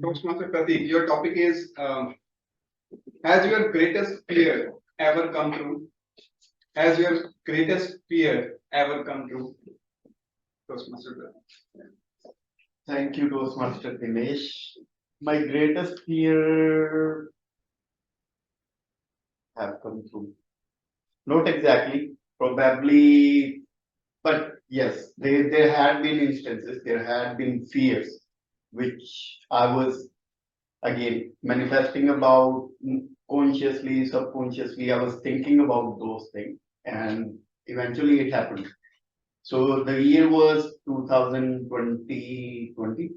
Toastmaster Pratik, your topic is has your greatest fear ever come true? Has your greatest fear ever come true? Toastmaster Pratik. Thank you, Toastmaster Dinesh. My greatest fear have come true. Not exactly, probably, but yes, there had been instances, there had been fears which I was again manifesting about consciously, subconsciously. I was thinking about those things, and eventually it happened. So the year was 2020,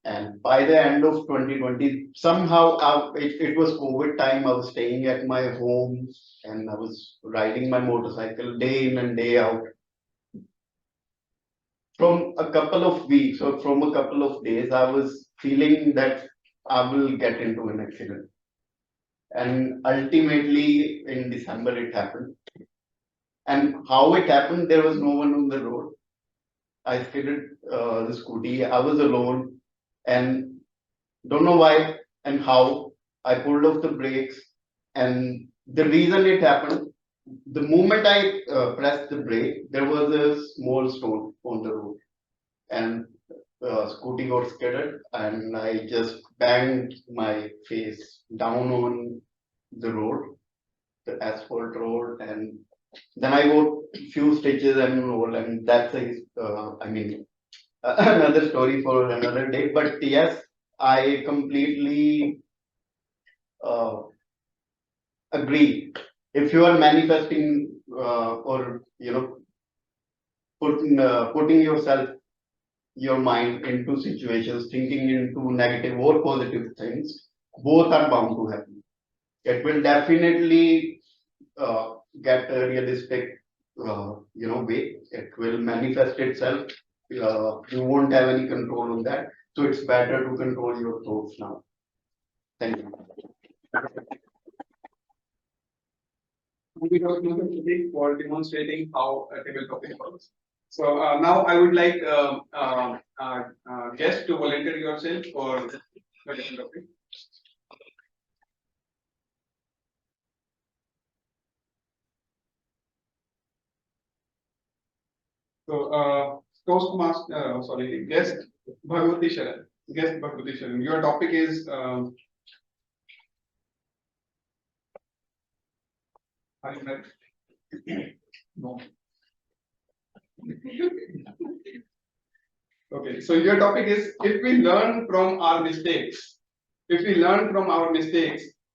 and by the end of 2020, somehow it was COVID time. I was staying at my home and I was riding my motorcycle day in and day out. From a couple of weeks or from a couple of days, I was feeling that I will get into an accident. And ultimately, in December, it happened. And how it happened, there was no one on the road. I skidded the scooty. I was alone, and don't know why and how I pulled off the brakes. And the reason it happened, the moment I pressed the brake, there was a small stone on the road, and scooty got skidded, and I just banged my face down on the road, the asphalt road, and then I got few stitches and all, and that's I mean, another story for another day. But yes, I completely uh, agree. If you are manifesting or putting yourself, your mind into situations, thinking into negative or positive things, both are bound to happen. It will definitely get a realistic, way. It will manifest itself. You won't have any control on that. So it's better to control your thoughts now. Thank you. Thank you, Toastmaster Pratik, for demonstrating how a tabletop works. So now I would like guests to volunteer yourself for the different topic. So Toastmaster, sorry, guest Bhagwati Sharan. Guest Bhagwati Sharan. Your topic is are you married? No. Okay, so your topic is if we learn from our mistakes,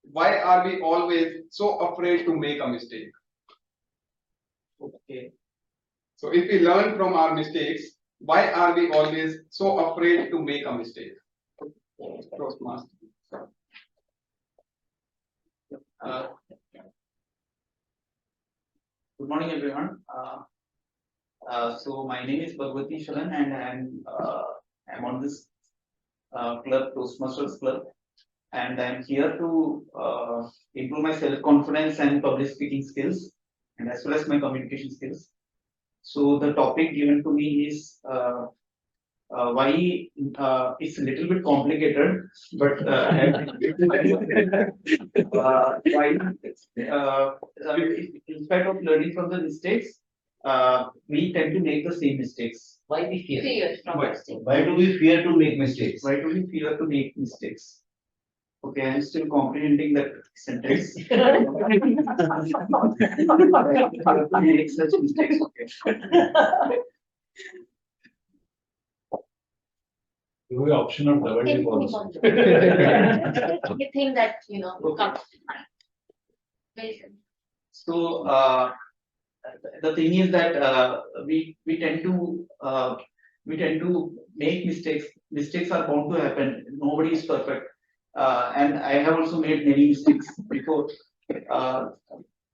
why are we always so afraid to make a mistake? Okay. So if we learn from our mistakes, why are we always so afraid to make a mistake? Toastmaster. Good morning, everyone. So my name is Bhagwati Sharan, and I'm on this club, Toastmasters Club, and I'm here to improve my self-confidence and public speaking skills, and as well as my communication skills. So the topic given to me is why it's a little bit complicated, but why in spite of learning from the mistakes, we tend to make the same mistakes. Why we fear from Why? mistakes? Why do we fear to make mistakes? Why do we fear to make mistakes? Okay, I'm still comprehending that sentence. Make such mistakes. Okay. You have the option of double dip also. Anything that comes to mind. Very simple. So the thing is that we tend to make mistakes. Mistakes are bound to happen. Nobody is perfect, and I have also made many mistakes before.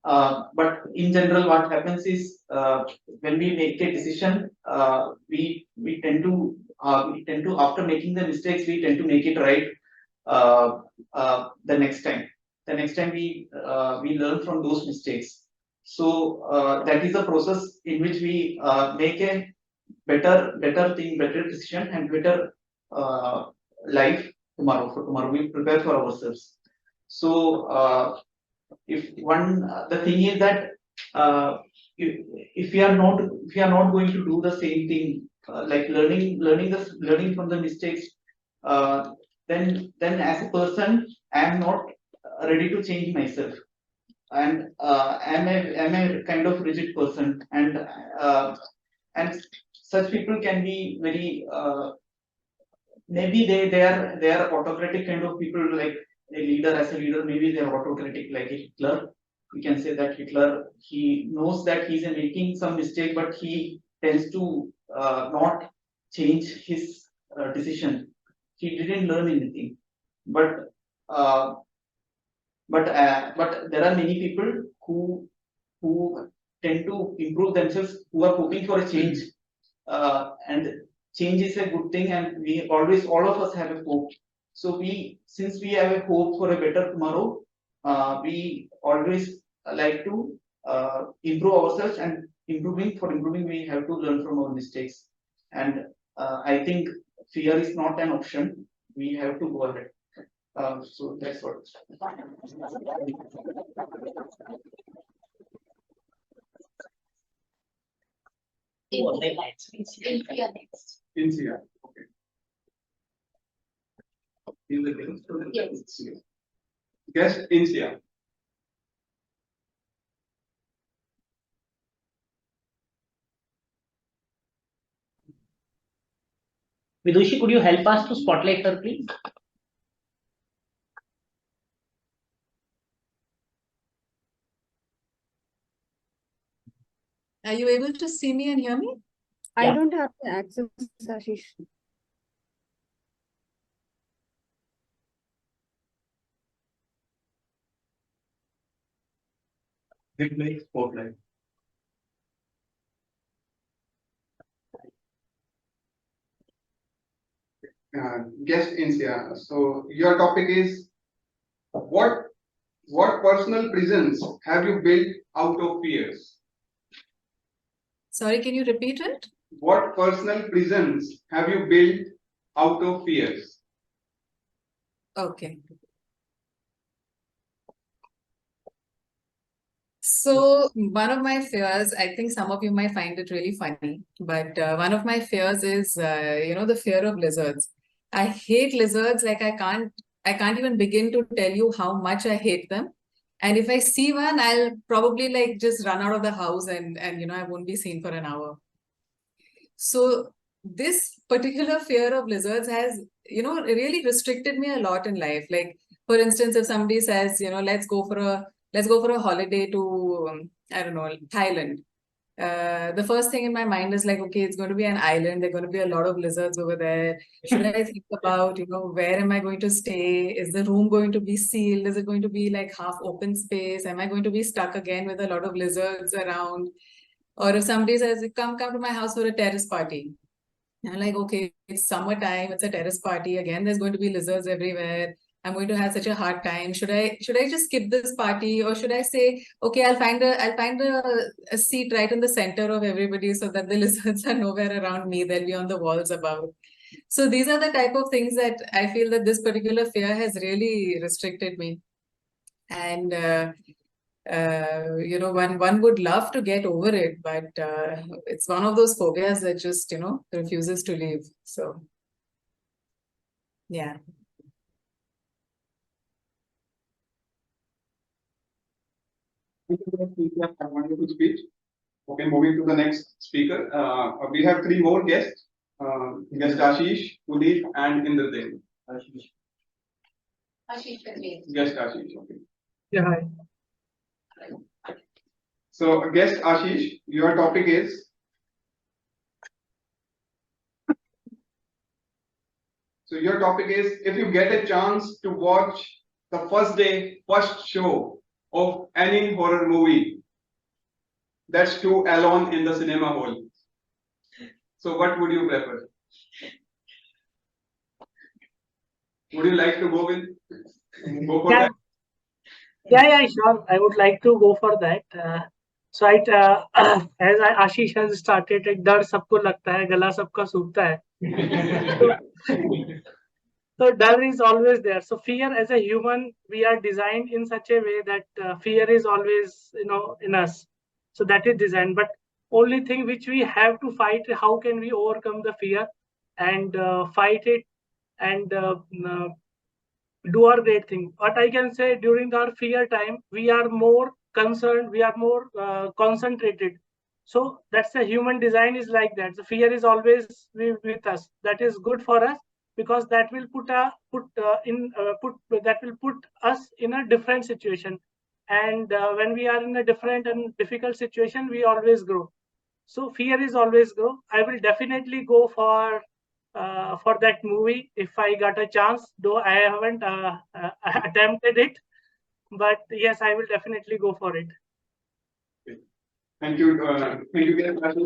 But in general, what happens is when we make a decision, we tend to after making the mistakes, we tend to make it right the next time. The next time we learn from those mistakes. So that is a process in which we make a better thing, better decision, and better life tomorrow. We prepare for ourselves. So the thing is that if we are not going to do the same thing, like learning from the mistakes, then as a person I am not ready to change myself, and am a kind of rigid person, and such people can be very maybe they are autocratic kind of people, like a leader. As a leader, maybe they are autocratic like Hitler. We can say that Hitler, he knows that he's making some mistake, but he tends to not change his decision. He didn't learn anything, but uh, but there are many people who tend to improve themselves, who are hoping for a change, and change is a good thing, and we always, all of us have a hope. So since we have a hope for a better tomorrow, we always like to improve ourselves, and for improving we have to learn from our mistakes, and I think fear is not an option. We have to go ahead. So that's what. India next. India. Okay. In the Yes. Guest India. Vidushi, could you help us to spotlight her, please? Are you able to see me and hear me? Yeah. I don't have the access, Ashish. It makes spotlight. Guest India. So your topic is what personal prisons have you built out of fears? Sorry, can you repeat it? What personal prisons have you built out of fears? Okay. So one of my fears, I think some of you might find it really funny, but one of my fears is, the fear of lizards. I hate lizards. Like I can't even begin to tell you how much I hate them. And if I see one, I'll probably like just run out of the house and I won't be seen for an hour. So this particular fear of lizards has, really restricted me a lot in life. Like, for instance, if somebody says, let's go for a holiday to, I don't know, Thailand. The first thing in my mind is like, okay, it's going to be an island. There are going to be a lot of lizards over there. Should I think about, where am I going to stay? Is the room going to be sealed? Is it going to be like half open space? Am I going to be stuck again with a lot of lizards around? Or if somebody says, come to my house for a terrace party. I'm like, okay, it's summertime, it's a terrace party. Again, there's going to be lizards everywhere. I'm going to have such a hard time. Should I just skip this party, or should I say, okay, I'll find a seat right in the center of everybody so that the lizards are nowhere around me. They'll be on the walls above. So these are the type of things that I feel that this particular fear has really restricted me. And one would love to get over it, but it's one of those phobias that just refuses to leave. So yeah. Wonderful speech. Okay, moving to the next speaker. We have three more guests. Guest Ashish, Puneet, and Indradev. Ashish Kadri. Guest Ashish. Okay. Yeah, hi. So, guest Ashish, your topic is. So your topic is, if you get a chance to watch the first show of any horror movie, that's two alone in the cinema hall. So what would you prefer? Would you like to go for Yeah, that? yeah, sure. I would like to go for that. As Ashish has started, एक डर सबको लगता है, गला सबका सूखता है. So dollar is always there. So fear, as a human, we are designed in such a way that fear is always, in us. So that is designed. But only thing which we have to fight, how can we overcome the fear and fight it and do our great thing. What I can say, during our fear time, we are more concerned, we are more concentrated. So that's the human design is like that. The fear is always with us. That is good for us because that will that will put us in a different situation. And when we are in a different and difficult situation, we always grow. So fear is always grow. I will definitely go for that movie if I got a chance, though I haven't attempted it. But yes, I will definitely go for it. Thank you. Thank you very much.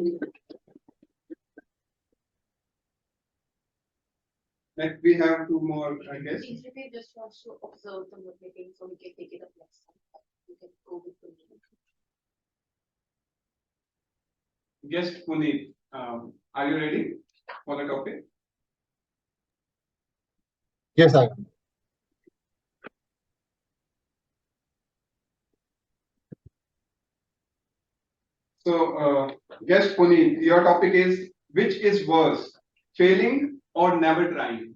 Next, we have two more, I guess. If you just wants to observe the meeting, so we can take it up next time. You can go with the meeting. Guest Puneet, are you ready for the topic? Yes, I am. So, guest Puneet, your topic is which is worse, failing or never trying?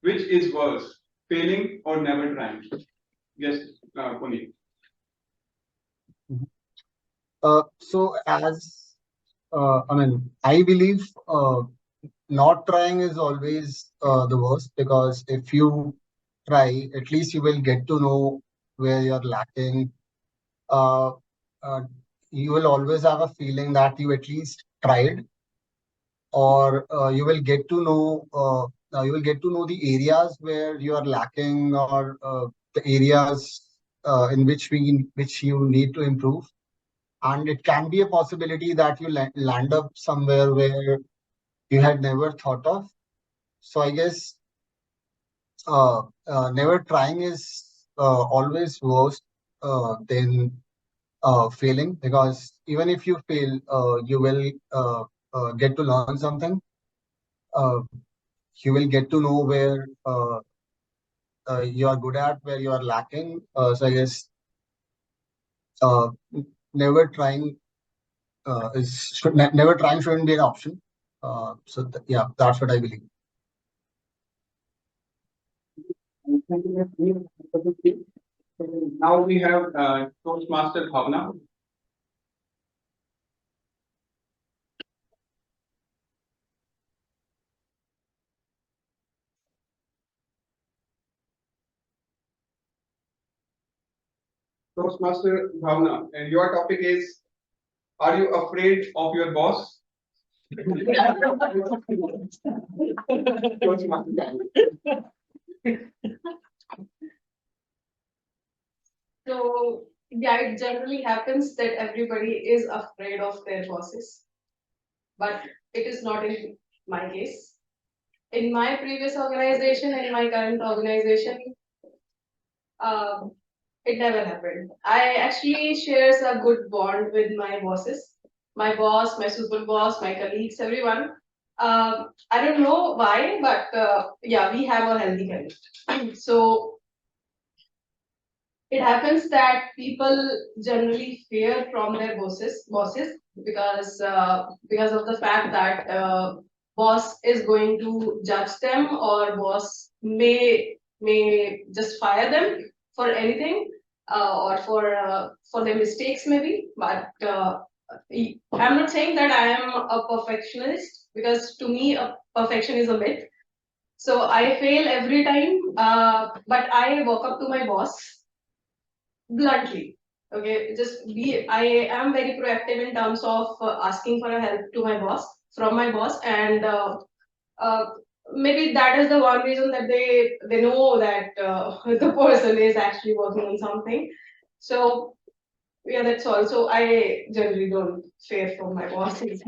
Which is worse, failing or never trying? Guest Puneet. So as I believe not trying is always the worst, because if you try, at least you will get to know where you're lacking. Uh, uh, you will always have a feeling that you at least tried, or you will get to know the areas where you are lacking, or the areas in which you need to improve. And it can be a possibility that you land up somewhere where you had never thought of. So I guess never trying is always worse than failing, because even if you fail, you will get to learn something. Uh, you will get to know where you are good at, where you are lacking. So I guess uh, never trying never trying shouldn't be an option. Yeah, that's what I believe. Now we have Toastmaster Bhavna. Toastmaster Bhavna, and your topic is: are you afraid of your boss? Toastmaster. So yeah, it generally happens that everybody is afraid of their bosses, but it is not in my case. In my previous organization and my current organization, um, it never happened. I actually shares a good bond with my bosses, my boss, my super boss, my colleagues, everyone. I don't know why, but yeah, we have a healthy connection. So it happens that people generally fear from their bosses because of the fact that boss is going to judge them, or boss may just fire them for anything, or for their mistakes maybe. But I'm not saying that I am a perfectionist, because to me perfection is a myth. So I fail every time, but I walk up to my boss bluntly. Okay, just be. I am very proactive in terms of asking for a help to my boss, from my boss, and uh, maybe that is the one reason that they know that the person is actually working on something. So yeah, that's all. So I generally don't fear from my bosses.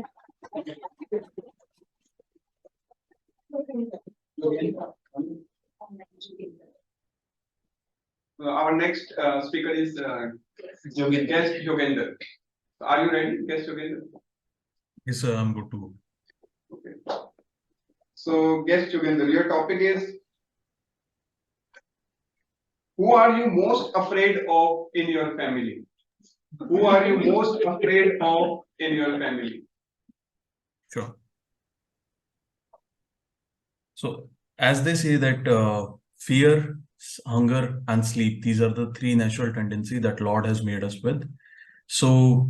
Our next speaker is guest Yogender. Are you ready, guest Yogender? Yes, sir, I'm good to go. Okay. So, guest Yogender, your topic is Who are you most afraid of in your family? Who are you most afraid of in your family? Sure. So, as they say that fear, hunger, and sleep, these are the three natural tendencies that Lord has made us with. So,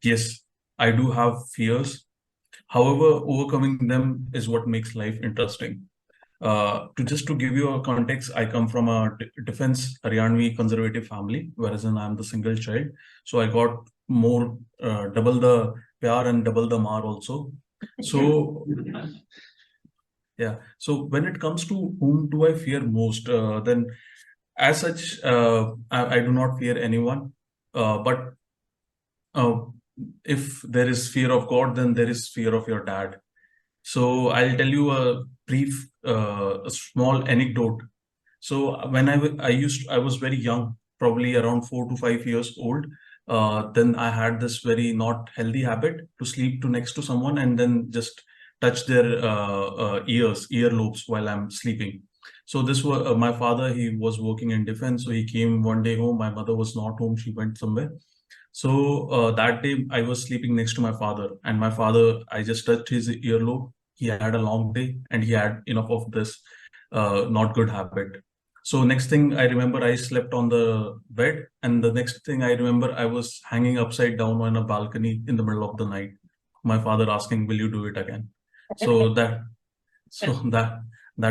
yes, I do have fears. However, overcoming them is what makes life interesting. To give you a context, I come from a defense Haryanvi conservative family, whereas I'm the single child. So I got more double the pyar and double the mar also. So yeah. So when it comes to whom do I fear most, then as such, I do not fear anyone. But uh, if there is fear of God, then there is fear of your dad. So I'll tell you a brief, a small anecdote. So when I was very young, probably around 4 to 5 years old. Then I had this very not healthy habit to sleep to next to someone and then just touch their earlobes while I'm sleeping. So this was my father. He was working in defense, so he came one day home. My mother was not home; she went somewhere. So that day I was sleeping next to my father, and my father, I just touched his earlobe. He had a long day, and he had enough of this not good habit. So next thing I remember, I slept on the bed, and the next thing I remember, I was hanging upside down on a balcony in the middle of the night. My father asking, "Will you do it again?" So that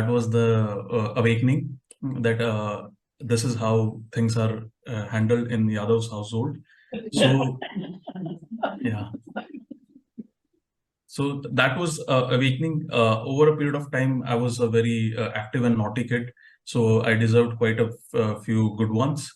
was the awakening that this is how things are handled in Yadav's household. So yeah. So that was awakening. Over a period of time, I was a very active and naughty kid. So I deserved quite a few good ones.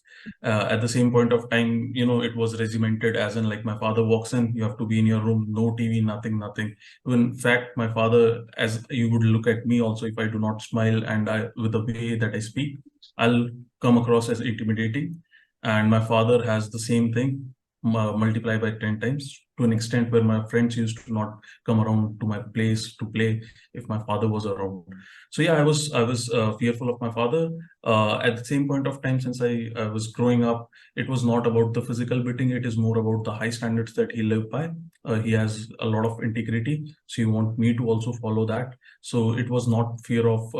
At the same point of time, it was regimented as in like my father walks in, you have to be in your room, no TV, nothing, nothing. In fact, my father, as you would look at me also, if I do not smile and with the way that I speak, I'll come across as intimidating. And my father has the same thing multiply by 10 times to an extent where my friends used to not come around to my place to play if my father was around. So yeah, I was fearful of my father. At the same point of time, since I was growing up, it was not about the physical beating. It is more about the high standards that he lived by. He has a lot of integrity, so you want me to also follow that. So it was not fear of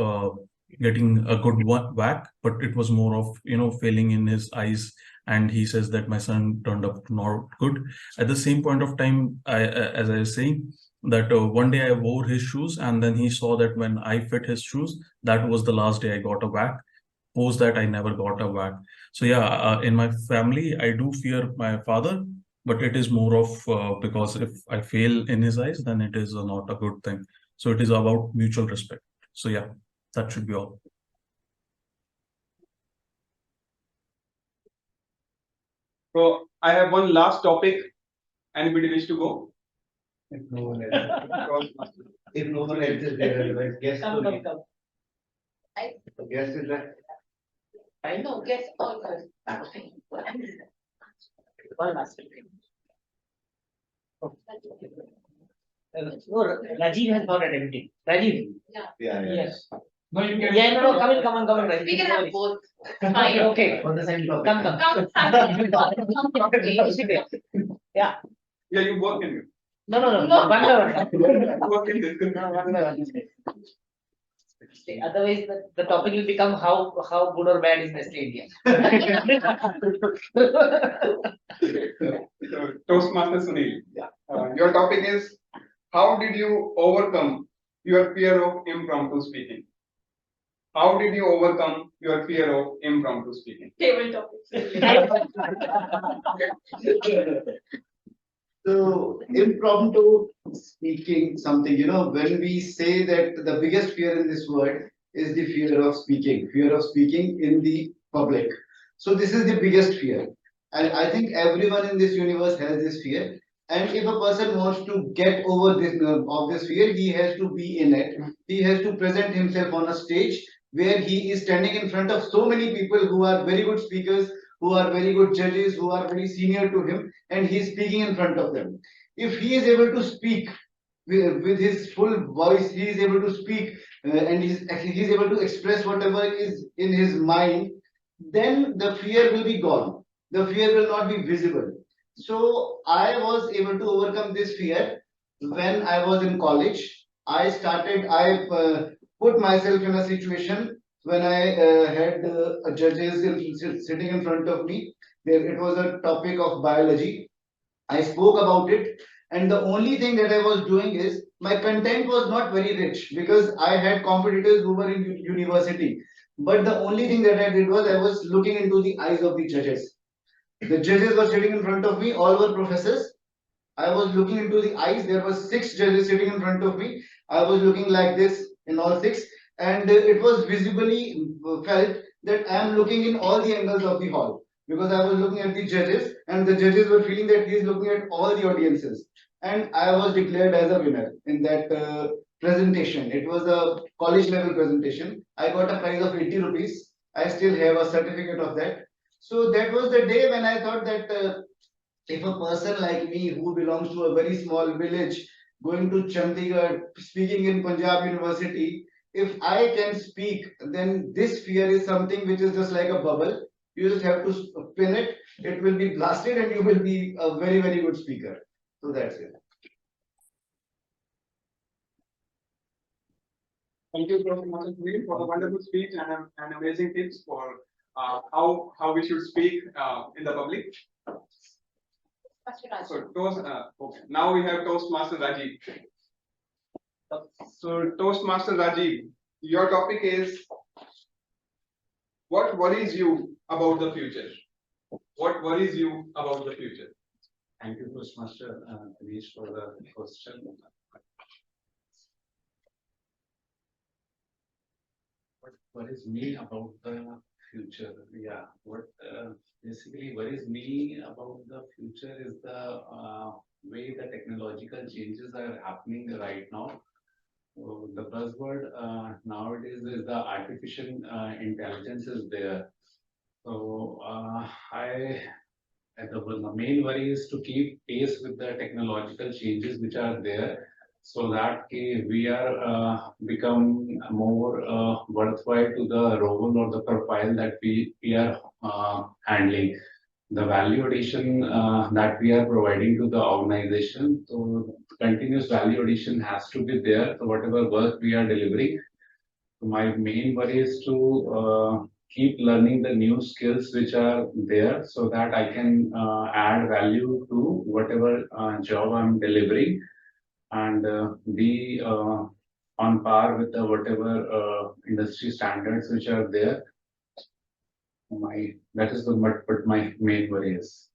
getting a good whack, but it was more of failing in his eyes, and he says that my son turned up not good. At the same point of time, as I was saying, that one day I wore his shoes, and then he saw that when I fit his shoes, that was the last day I got a whack. Post that, I never got a whack. So yeah, in my family, I do fear my father, but it is more of because if I fail in his eyes, then it is not a good thing. So it is about mutual respect. So yeah, that should be all. So I have one last topic. Anybody wish to go? If no one else, if no one else is there, otherwise guest Come, only. come, come. Guest is there. I know, guess all good. One last. No, Rajiv has not attended. Rajiv. Yeah. Yes. No, you can. Yeah, no, come in, Rajiv. We can have both. Fine, okay. On the same topic. Come. Yeah. Yeah, you work in it. No. One by one. Work in this. No, one by one. Otherwise, the topic will become how good or bad is Nestle India. So, Toastmaster Sunil. Yeah. Your topic is, how did you overcome your fear of impromptu speaking? How did you overcome your fear of impromptu speaking? Table topics. So impromptu speaking something, when we say that the biggest fear in this world is the fear of speaking in the public. So this is the biggest fear. And I think everyone in this universe has this fear. And if a person wants to get over this fear, he has to be in it. He has to present himself on a stage where he is standing in front of so many people who are very good speakers, who are very good judges, who are very senior to him, and he is speaking in front of them. If he is able to speak with his full voice, he is able to speak and he is able to express whatever is in his mind. then the fear will be gone. The fear will not be visible. So I was able to overcome this fear when I was in college. I put myself in a situation when I had judges sitting in front of me. It was a topic of biology. I spoke about it, and the only thing that I was doing is my content was not very rich because I had competitors who were in university. But the only thing that I did was I was looking into the eyes of the judges. The judges were sitting in front of me, all were professors. I was looking into the eyes. There were six judges sitting in front of me. I was looking like this in all six, and it was visibly felt that I am looking in all the angles of the hall because I was looking at the judges, and the judges were feeling that he is looking at all the audiences. And I was declared as a winner in that presentation. It was a college level presentation. I got a prize of 80 rupees. I still have a certificate of that. So that was the day when I thought that. If a person like me who belongs to a very small village going to Chandigarh, speaking in Punjab University, if I can speak, then this fear is something which is just like a bubble. You just have to spin it, it will be blasted, and you will be a very, very good speaker. So that's it. Thank you, Professor Master for the wonderful speech and amazing tips for how we should speak in the public. So okay. Now we have Toastmaster Rajiv. So Toastmaster Rajiv, your topic is what worries you about the future? What worries you about the future? Thank you, Toastmaster Dinesh, for the question. What worries me about the future? Yeah, what basically worries me about the future is the way the technological changes are happening right now. So the buzzword nowadays is the artificial intelligence is there. So the main worry is to keep pace with the technological changes which are there, so that we are become more worthwhile to the role or the profile that we are handling. The value addition that we are providing to the organization, so continuous value addition has to be there. So whatever work we are delivering, my main worry is to keep learning the new skills which are there so that I can add value to whatever job I'm delivering, and be on par with the whatever industry standards which are there. That is what my main worry is.